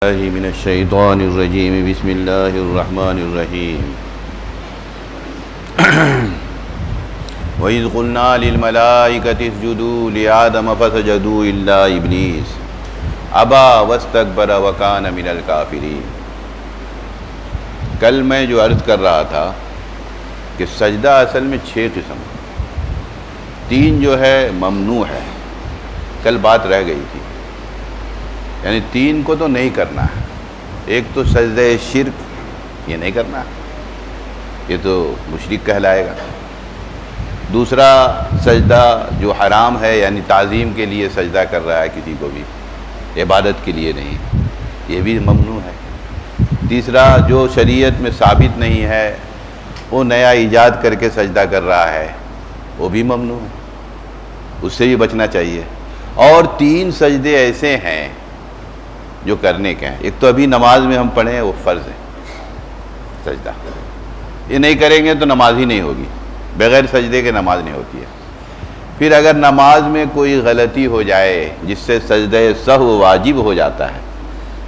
من الشیطان الرجیم بسم اللہ الرحمن الرحیم وَإِذْ قُلْنَا لِلْمَلَائِكَةِ اسْجُدُوا لِآدَمَ فَسَجَدُوا إِلَّا إِبْلِيسَ أَبَى وَاسْتَكْبَرَ وَكَانَ مِنَ الْكَافِرِينَ۔ کل میں جو عرض کر رہا تھا کہ سجدہ اصل میں 6 قسم، 3 جو ہے ممنوع ہے، کل بات رہ گئی تھی، یعنی 3 کو تو نہیں کرنا ہے۔ ایک تو سجدہ شرک، یہ نہیں کرنا، یہ تو مشرک کہلائے گا۔ دوسرا سجدہ جو حرام ہے، یعنی تعظیم کے لیے سجدہ کر رہا ہے کسی کو بھی، عبادت کے لیے نہیں، یہ بھی ممنوع ہے۔ تیسرا جو شریعت میں ثابت نہیں ہے، وہ نیا ایجاد کر کے سجدہ کر رہا ہے، وہ بھی ممنوع ہے، اس سے بھی بچنا چاہیے۔ اور 3 سجدے ایسے ہیں جو کرنے کے ہیں۔ ایک تو ابھی نماز میں ہم پڑھیں، وہ فرض ہے سجدہ، یہ نہیں کریں گے تو نماز ہی نہیں ہوگی، بغیر سجدے کے نماز نہیں ہوتی ہے۔ پھر اگر نماز میں کوئی غلطی ہو جائے جس سے سجدہ سہو واجب ہو جاتا ہے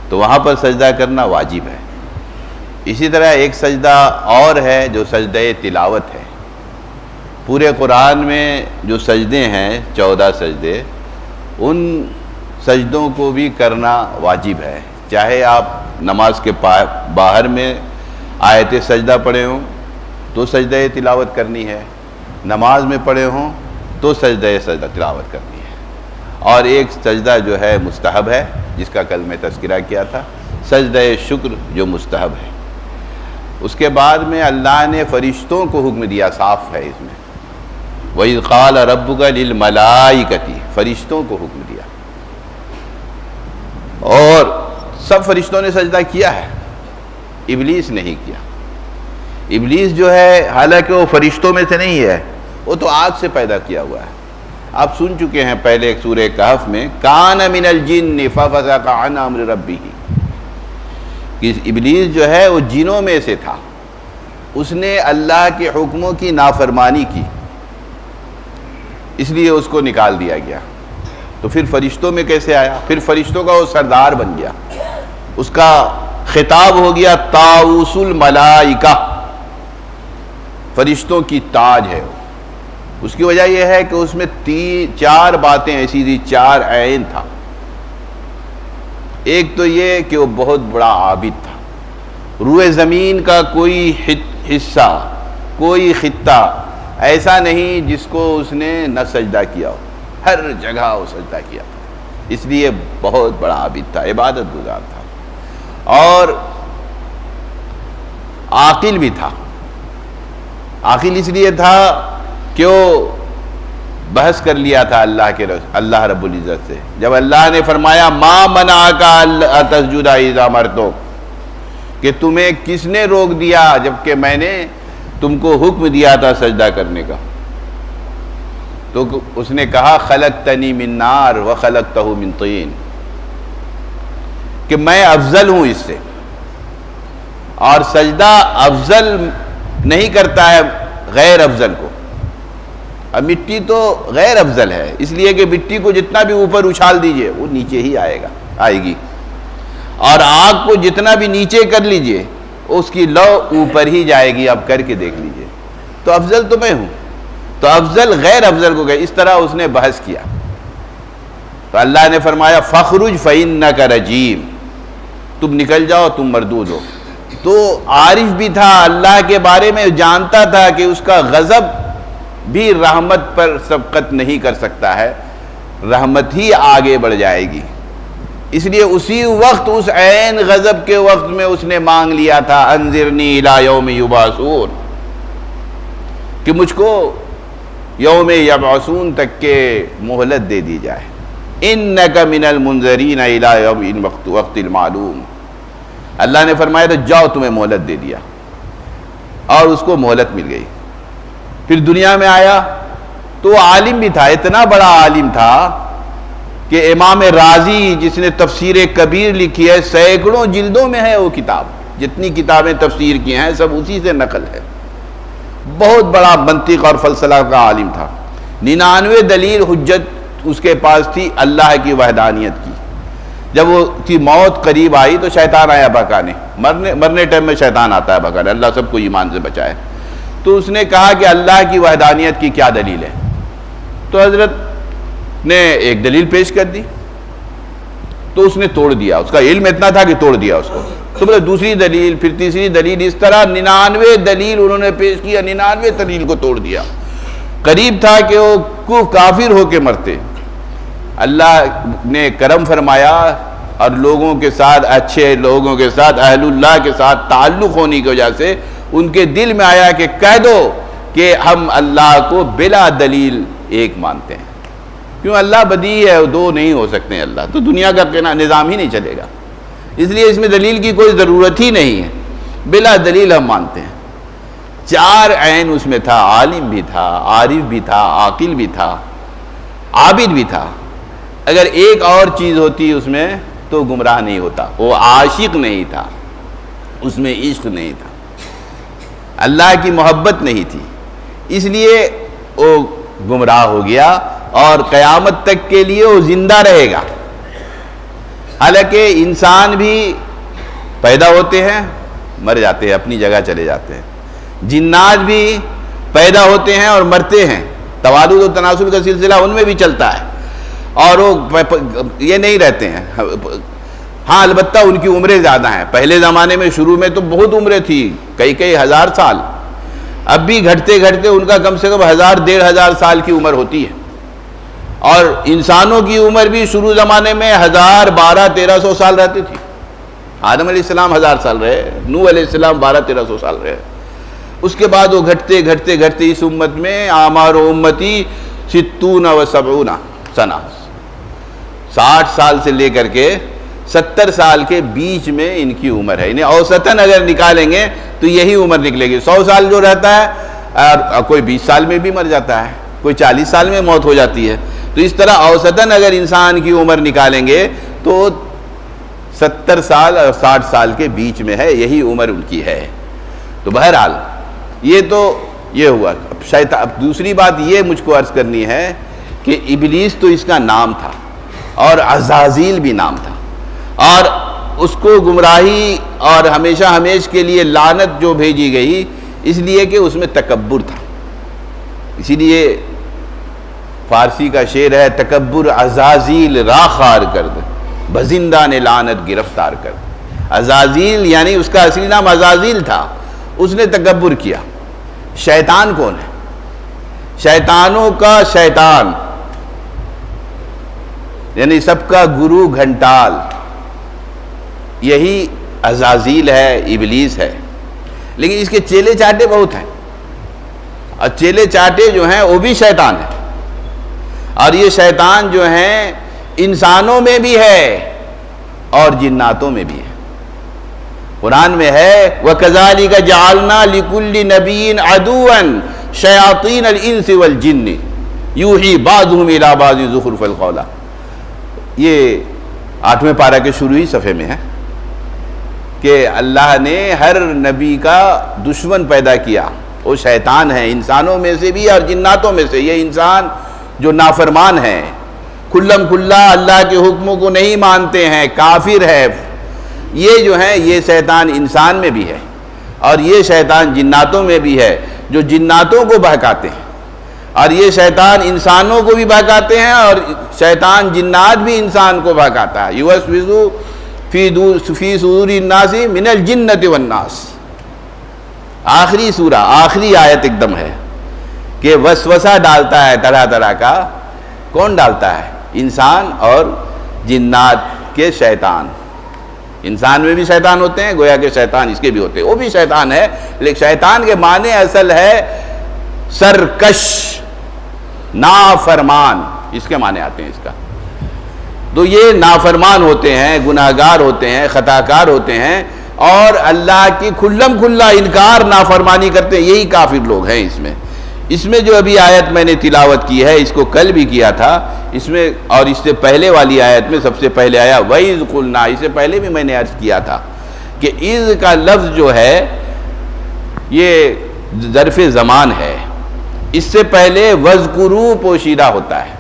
تو وہاں پر سجدہ کرنا واجب ہے۔ اسی طرح ایک سجدہ اور ہے جو سجدہ تلاوت ہے۔ پورے قرآن میں جو سجدے ہیں 14 سجدے، ان سجدوں کو بھی کرنا واجب ہے، چاہے آپ نماز کے باہر میں آیت سجدہ پڑھے ہوں تو سجدہ تلاوت کرنی ہے، نماز میں پڑھے ہوں تو سجدہ تلاوت کرنی ہے۔ اور ایک سجدہ جو ہے مستحب ہے، جس کا کل میں تذکرہ کیا تھا، سجدہ شکر جو مستحب ہے۔ اس کے بعد میں اللہ نے فرشتوں کو حکم دیا، صاف ہے اس میں، وَإِذْ قَالَ رَبُّكَ لِلْمَلَائِكَةِ، فرشتوں کو حکم دیا، اور سب فرشتوں نے سجدہ کیا ہے، ابلیس نہیں کیا۔ ابلیس جو ہے حالانکہ وہ فرشتوں میں سے نہیں ہے، وہ تو آگ سے پیدا کیا ہوا ہے۔ آپ سن چکے ہیں پہلے ایک سورہ کہف میں، کان من الجن ففسق عن امر ربہ، کہ ابلیس جو ہے وہ جنوں میں سے تھا، اس نے اللہ کے حکموں کی نافرمانی کی، اس لیے اس کو نکال دیا گیا۔ تو پھر فرشتوں میں کیسے آیا؟ پھر فرشتوں کا وہ سردار بن گیا، اس کا خطاب ہو گیا طاؤس الملائکہ، فرشتوں کی تاج ہے وہ۔ اس کی وجہ یہ ہے کہ اس میں 4 باتیں ایسی تھی، 4 عین تھا۔ ایک تو یہ کہ وہ بہت بڑا عابد تھا، روئے زمین کا کوئی حصہ، کوئی خطہ ایسا نہیں جس کو اس نے نہ سجدہ کیا ہو، ہر جگہ وہ سجدہ کیا تھا، اس لیے بہت بڑا عابد تھا، عبادت گزار تھا۔ اور عاقل بھی تھا۔ عاقل اس لیے تھا کہ وہ بحث کر لیا تھا اللہ رب العزت سے، جب اللہ نے فرمایا ما منعک الا تسجد اذا امرتک، کہ تمہیں کس نے روک دیا جبکہ میں نے تم کو حکم دیا تھا سجدہ کرنے کا، تو اس نے کہا خلقتنی من نار وخلقتہ من طین، کہ میں افضل ہوں اس سے، اور سجدہ افضل نہیں کرتا ہے غیر افضل کو۔ اب مٹی تو غیر افضل ہے، اس لیے کہ مٹی کو جتنا بھی اوپر اچھال دیجئے وہ نیچے ہی آئے گی، اور آگ کو جتنا بھی نیچے کر لیجئے اس کی لو اوپر ہی جائے گی، اب کر کے دیکھ لیجئے۔ تو افضل تو میں ہوں، تو افضل غیر افضل کو گئے، اس طرح اس نے بحث کیا۔ تو اللہ نے فرمایا فخرج فإنک رجیم، تم نکل جاؤ، تم مردود ہو۔ تو عارف بھی تھا، اللہ کے بارے میں جانتا تھا کہ اس کا غضب بھی رحمت پر سبقت نہیں کر سکتا ہے، رحمت ہی آگے بڑھ جائے گی، اس لیے اسی وقت، اس عین غضب کے وقت میں اس نے مانگ لیا تھا انذرنی الی یوم یبعثون، کہ مجھ کو یوم یبعثون تک کے مہلت دے دی جائے، انک من المنذرین الی یوم وقت المعلوم۔ اللہ نے فرمایا تو جاؤ، تمہیں مہلت دے دیا، اور اس کو مہلت مل گئی۔ پھر دنیا میں آیا تو عالم بھی تھا، اتنا بڑا عالم تھا کہ امام رازی جس نے تفسیر کبیر لکھی ہے، سینکڑوں جلدوں میں ہے وہ کتاب، جتنی کتابیں تفسیر کی ہیں سب اسی سے نقل ہے، بہت بڑا منطق اور فلسفہ کا عالم تھا۔ 99 دلیل حجت اس کے پاس تھی اللہ کی وحدانیت کی، جب وہ کی موت قریب آئی تو شیطان آیا بہکانے، مرنے ٹائم میں شیطان آتا ہے بہکانے، اللہ سب کو ایمان سے بچائے۔ تو اس نے کہا کہ اللہ کی وحدانیت کی کیا دلیل ہے؟ تو حضرت نے ایک دلیل پیش کر دی، تو اس نے توڑ دیا، اس کا علم اتنا تھا کہ توڑ دیا اس کو۔ تو بولے دوسری دلیل، پھر تیسری دلیل، اس طرح 99 دلیل انہوں نے پیش کیا، 99 دلیل کو توڑ دیا۔ قریب تھا کہ وہ کافر ہو کے مرتے، اللہ نے کرم فرمایا اور لوگوں کے ساتھ، اچھے لوگوں کے ساتھ، اہل اللہ کے ساتھ تعلق ہونے کی وجہ سے ان کے دل میں آیا کہ کہہ دو کہ ہم اللہ کو بلا دلیل ایک مانتے ہیں، کیوں اللہ بدیع ہے، دو نہیں ہو سکتے ہیں اللہ، تو دنیا کا نظام ہی نہیں چلے گا، اس لیے اس میں دلیل کی کوئی ضرورت ہی نہیں ہے، بلا دلیل ہم مانتے ہیں۔ 4 عین اس میں تھا، عالم بھی تھا، عارف بھی تھا، عاقل بھی تھا، عابد بھی تھا۔ اگر ایک اور چیز ہوتی اس میں تو گمراہ نہیں ہوتا، وہ عاشق نہیں تھا، اس میں عشق نہیں تھا، اللہ کی محبت نہیں تھی، اس لیے وہ گمراہ ہو گیا اور قیامت تک کے لیے وہ زندہ رہے گا۔ حالانکہ انسان بھی پیدا ہوتے ہیں، مر جاتے ہیں، اپنی جگہ چلے جاتے ہیں، جنات بھی پیدا ہوتے ہیں اور مرتے ہیں، توالد و تناسل کا سلسلہ ان میں بھی چلتا ہے، اور وہ یہ نہیں رہتے ہیں۔ ہاں البتہ ان کی عمریں زیادہ ہیں، پہلے زمانے میں شروع میں تو بہت عمریں تھی، کئی ہزار سال، اب بھی گھٹتے گھٹتے ان کا کم سے کم 1000 1500 سال کی عمر ہوتی ہے، اور انسانوں کی عمر بھی شروع زمانے میں 1000 1200 1300 سال رہتی تھی۔ آدم علیہ السلام 1000 سال رہے، نوح علیہ السلام 1200 1300 سال رہے، اس کے بعد وہ گھٹتے گھٹتے اس امت میں آمار امتی 60 و 70 سنہ، 60 سال سے لے کر کے 70 سال کے بیچ میں ان کی عمر ہے، انہیں اوسطاً اگر نکالیں گے تو یہی عمر نکلے گی۔ 100 سال جو رہتا ہے، کوئی 20 سال میں بھی مر جاتا ہے، کوئی 40 سال میں موت ہو جاتی ہے، تو اس طرح اوسطاً اگر انسان کی عمر نکالیں گے تو 70 سال اور 60 سال کے بیچ میں ہے، یہی عمر ان کی ہے۔ تو بہرحال یہ ہوا۔ اب دوسری بات یہ مجھ کو عرض کرنی ہے کہ ابلیس تو اس کا نام تھا اور عزازیل بھی نام تھا، اور اس کو گمراہی اور ہمیشہ ہمیش کے لیے لعنت جو بھیجی گئی اس لیے کہ اس میں تکبر تھا، اسی لیے فارسی کا شعر ہے، تکبر عزازیل را خار کرد، بزندان لعنت گرفتار کرد۔ عزازیل یعنی اس کا اصلی نام عزازیل تھا، اس نے تکبر کیا۔ شیطان کون ہے؟ شیطانوں کا شیطان یعنی سب کا گرو گھنٹال، یہی عزازیل ہے، ابلیس ہے، لیکن اس کے چیلے چاٹے بہت ہیں، اور چیلے چاٹے جو ہیں وہ بھی شیطان ہیں، اور یہ شیطان جو ہیں انسانوں میں بھی ہے اور جناتوں میں بھی ہے۔ قرآن میں ہے وَكَذَلِكَ جَعَلْنَا لِكُلِّ نَبِيٍّ عَدُوًّا شَيَاطِينَ الْإِنسِ وَالْجِنِّ يُوحِي بَعْضُهُمْ إِلَىٰ بَعْضٍ زُخْرُفَ الْقَوْلِ، یہ 8ویں پارہ کے شروعی صفحے میں ہے کہ اللہ نے ہر نبی کا دشمن پیدا کیا، وہ شیطان ہے، انسانوں میں سے بھی اور جناتوں میں سے۔ یہ انسان جو نافرمان ہے، کھلم کھلا اللہ کے حکموں کو نہیں مانتے ہیں، کافر ہے، یہ جو ہیں یہ شیطان انسان میں بھی ہے، اور یہ شیطان جناتوں میں بھی ہے، جو جناتوں کو بہکاتے ہیں، اور یہ شیطان انسانوں کو بھی بہکاتے ہیں، اور شیطان جنات بھی انسان کو بہکاتا ہے۔ یوسوس فی صدور الناس من الجنۃ والناس، آخری سورہ، آخری آیت ایک دم ہے کہ وسوسہ ڈالتا ہے طرح طرح کا۔ کون ڈالتا ہے؟ انسان اور جنات کے شیطان۔ انسان میں بھی شیطان ہوتے ہیں، گویا کہ شیطان اس کے بھی ہوتے ہیں، وہ بھی شیطان ہے، لیکن شیطان کے معنی اصل ہے سرکش، نافرمان، اس کے معنی آتے ہیں اس کا۔ تو یہ نافرمان ہوتے ہیں، گناہگار ہوتے ہیں، خطاکار ہوتے ہیں، اور اللہ کی کھلم کھلا انکار نافرمانی کرتے ہیں، یہی کافر لوگ ہیں۔ اس میں جو ابھی آیت میں نے تلاوت کی ہے، اس کو کل بھی کیا تھا، اس میں اور اس سے پہلے والی آیت میں سب سے پہلے آیا وَإِذْ قُلْنَا، اس سے پہلے بھی میں نے عرض کیا تھا کہ اذ کا لفظ جو ہے یہ ظرف زمان ہے، اس سے پہلے وَاذْكُرُوا پوشیدہ ہوتا ہے،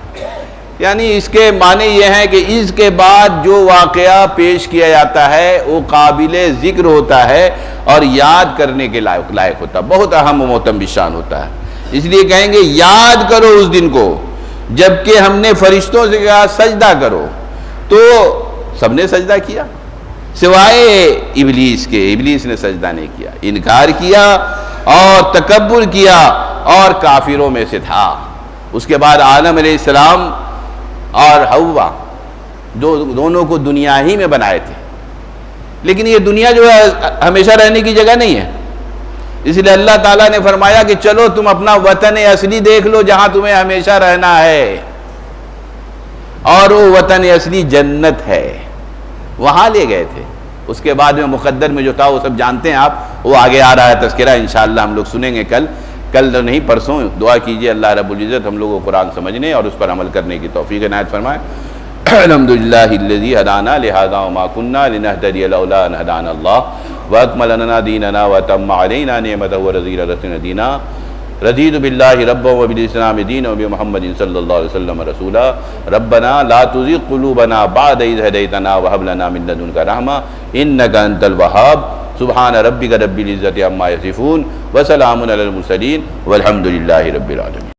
یعنی اس کے معنی یہ ہیں کہ اس کے بعد جو واقعہ پیش کیا جاتا ہے وہ قابل ذکر ہوتا ہے اور یاد کرنے کے لائق ہوتا ہے، بہت اہم و محترم بشان ہوتا ہے۔ اس لیے کہیں گے یاد کرو اس دن کو جبکہ ہم نے فرشتوں سے کہا سجدہ کرو، تو سب نے سجدہ کیا سوائے ابلیس کے۔ ابلیس نے سجدہ نہیں کیا، انکار کیا اور تکبر کیا اور کافروں میں سے تھا۔ اس کے بعد آدم علیہ السلام اور حوا دونوں کو دنیا ہی میں بنائے تھے، لیکن یہ دنیا جو ہے ہمیشہ رہنے کی جگہ نہیں ہے، اس لیے اللہ تعالیٰ نے فرمایا کہ چلو تم اپنا وطن اصلی دیکھ لو جہاں تمہیں ہمیشہ رہنا ہے، اور وہ وطن اصلی جنت ہے، وہاں لے گئے تھے۔ اس کے بعد میں مقدر میں جو تھا وہ سب جانتے ہیں آپ، وہ آگے آ رہا ہے تذکرہ، انشاءاللہ ہم لوگ سنیں گے کل نہیں پرسوں۔ دعا کیجئے اللہ رب العزت ہم لوگوں کو قرآن سمجھنے اور اس پر عمل کرنے کی توفیق عنایت فرمائے۔ الحمدللہ الذی ہدانا لہذا وما کنا لنہتدی لولا ان ہدانا اللہ واکمل لنا دیننا واتم علینا نعمتہ ورضی لنا دینا رضیت باللہ ربا وبالاسلام دینا وبمحمد صلی اللہ علیہ وسلم رسولا ربنا لا تزغ قلوبنا بعد اذ ہدیتنا وہب لنا من لدنک رحمہ انک انت الوہاب سبحان ربک رب العزت عما یصفون وسلام علی المرسلین والحمد للہ رب العالمین۔